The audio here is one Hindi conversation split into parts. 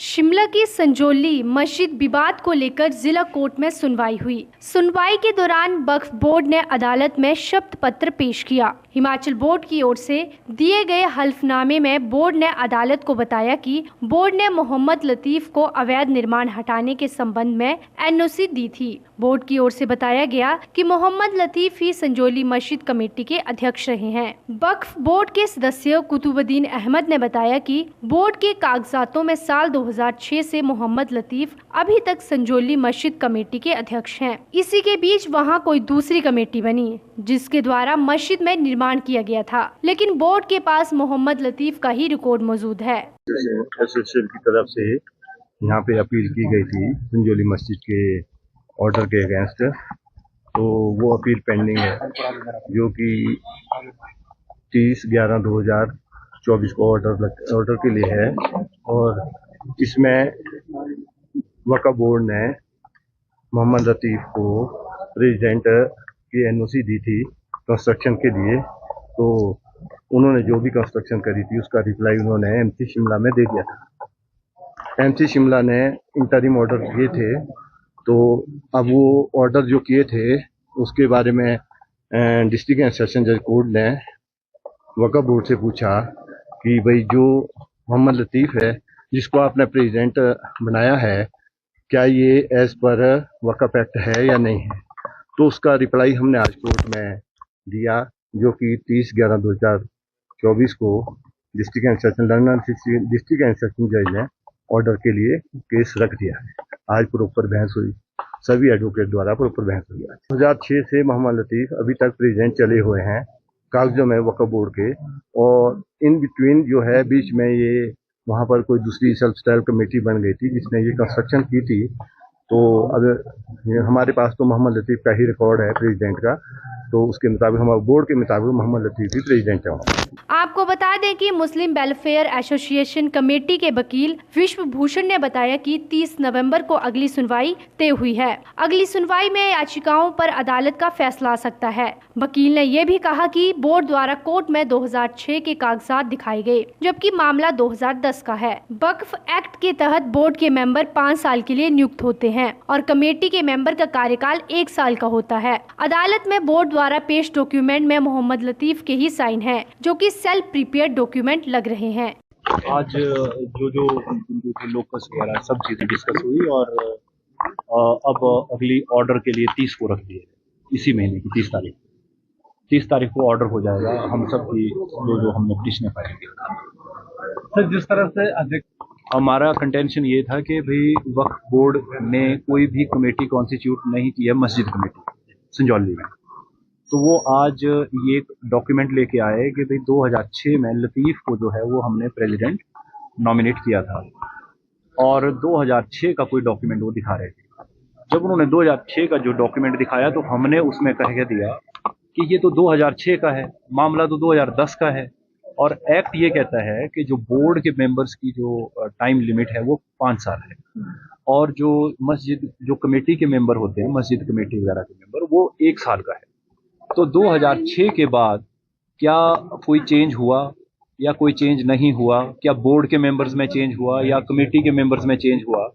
शिमला की संजौली मस्जिद विवाद को लेकर जिला कोर्ट में सुनवाई हुई। सुनवाई के दौरान वक्फ बोर्ड ने अदालत में शपथ पत्र पेश किया। हिमाचल बोर्ड की ओर से दिए गए हल्फनामे में बोर्ड ने अदालत को बताया कि बोर्ड ने मोहम्मद लतीफ को अवैध निर्माण हटाने के संबंध में एनओसी दी थी। बोर्ड की ओर से बताया गया कि मोहम्मद लतीफ ही संजौली मस्जिद कमेटी के अध्यक्ष रहे हैं। वक्फ बोर्ड के सदस्य कुतुबुद्दीन अहमद ने बताया कि बोर्ड के कागजातों में साल 2006 से मोहम्मद लतीफ अभी तक संजौली मस्जिद कमेटी के अध्यक्ष हैं। इसी के बीच वहां कोई दूसरी कमेटी बनी जिसके द्वारा मस्जिद में निर्माण किया गया था, लेकिन बोर्ड के पास मोहम्मद लतीफ का ही रिकॉर्ड मौजूद है। एसोसिएशन की तरफ से यहाँ पे अपील की गई थी संजौली मस्जिद के ऑर्डर के अगेंस्ट, तो वो अपील पेंडिंग है जो कि 30/11/2024 को ऑर्डर के लिए है। और इसमें वक्फ बोर्ड ने मोहम्मद लतीफ को प्रेसिडेंट की एनओसी दी थी कंस्ट्रक्शन के लिए, तो उन्होंने जो भी कंस्ट्रक्शन करी थी उसका रिप्लाई उन्होंने एमसी शिमला में दे दिया था। एमसी शिमला ने इंटरिम ऑर्डर किए थे, तो अब वो ऑर्डर जो किए थे उसके बारे में डिस्ट्रिक्ट एंड सेशन जज कोर्ट ने वक्फ बोर्ड से पूछा कि भाई जो मोहम्मद लतीफ है जिसको आपने प्रेसिडेंट बनाया है, क्या ये एज पर वक्फ एक्ट है या नहीं है। तो उसका रिप्लाई हमने आज कोर्ट में दिया, जो कि 30/11/2024 को district and session London district and session जज ने ऑर्डर के लिए केस रख दिया है। आज प्रॉपर बहस हुई, सभी एडवोकेट द्वारा प्रॉपर बहस हुई। 2006 से मोहम्मद लतीफ अभी तक प्रेसिडेंट चले हुए हैं कागजों में वक्फ बोर्ड के, और इन बिटवीन जो है बीच में ये वहाँ पर कोई दूसरी सेल्फ स्टाइल कमेटी बन गई थी जिसने ये कंस्ट्रक्शन की थी। तो अब हमारे पास तो मोहम्मद लतीफ का ही रिकॉर्ड है प्रेसिडेंट का, तो उसके मुताबिक हमारे बोर्ड के मुताबिक मोहम्मद लतीफ ही प्रेसिडेंट है। आपको बता दें कि मुस्लिम वेलफेयर एसोसिएशन कमेटी के वकील विश्व भूषण ने बताया कि 30 नवंबर को अगली सुनवाई तय हुई है। अगली सुनवाई में याचिकाओं पर अदालत का फैसला आ सकता है। वकील ने यह भी कहा कि बोर्ड द्वारा कोर्ट में 2006 के कागजात दिखाए गए, जबकि मामला 2010 का है। वक्फ एक्ट के तहत बोर्ड के मेंबर 5 साल के लिए नियुक्त होते हैं और कमेटी के मेंबर का कार्यकाल 1 साल का होता है। अदालत में बोर्ड द्वारा पेश डॉक्यूमेंट में मोहम्मद लतीफ के ही साइन है, जो कि सेल्फ प्रिपेयर्ड डॉक्यूमेंट लग रहे हैं। आज जो लोकस वगैरह सब चीजें डिस्कस हुई और अब अगली ऑर्डर के लिए 30 को रख दिए, इसी महीने की 30 तारीख को ऑर्डर हो जाएगा। हम सब की जो हमने पिटिशन पाएंगे। सर, जिस तरह से हमारा कंटेंशन ये था कि भाई वक्फ बोर्ड ने कोई भी कमेटी कॉन्स्टिट्यूट नहीं की है मस्जिद कमेटी संजौली में, तो वो आज ये डॉक्यूमेंट लेके आए कि भाई 2006 में लतीफ को जो है वो हमने प्रेसिडेंट नॉमिनेट किया था, और 2006 का कोई डॉक्यूमेंट वो दिखा रहे थे। जब उन्होंने 2006 का जो डॉक्यूमेंट दिखाया तो हमने उसमें कह दिया कि ये तो 2006 का है, मामला तो 2010 का है, और एक्ट ये कहता है कि जो बोर्ड के मेंबर्स की जो टाइम लिमिट है वो 5 साल है, और जो मस्जिद जो कमेटी के मेंबर होते हैं, मस्जिद कमेटी वगैरह के मेंबर, वो 1 साल का है। तो 2006 के बाद क्या कोई चेंज हुआ या कोई चेंज नहीं हुआ, क्या बोर्ड के मेंबर्स में चेंज हुआ या कमेटी के मेंबर्स में चेंज हुआ,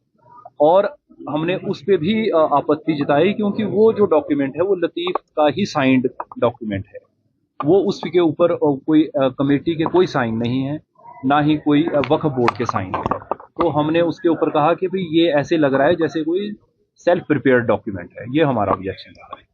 और हमने उस पे भी आपत्ति जताई, क्योंकि वो जो डॉक्यूमेंट है वो लतीफ का ही साइंड डॉक्यूमेंट है। वो उसके ऊपर कोई कमेटी के कोई साइन नहीं है, ना ही कोई वक्फ बोर्ड के साइन है। तो हमने उसके ऊपर कहा कि भाई ये ऐसे लग रहा है जैसे कोई सेल्फ प्रिपेयर्ड डॉक्यूमेंट है। ये हमारा ऑब्जेक्शन है।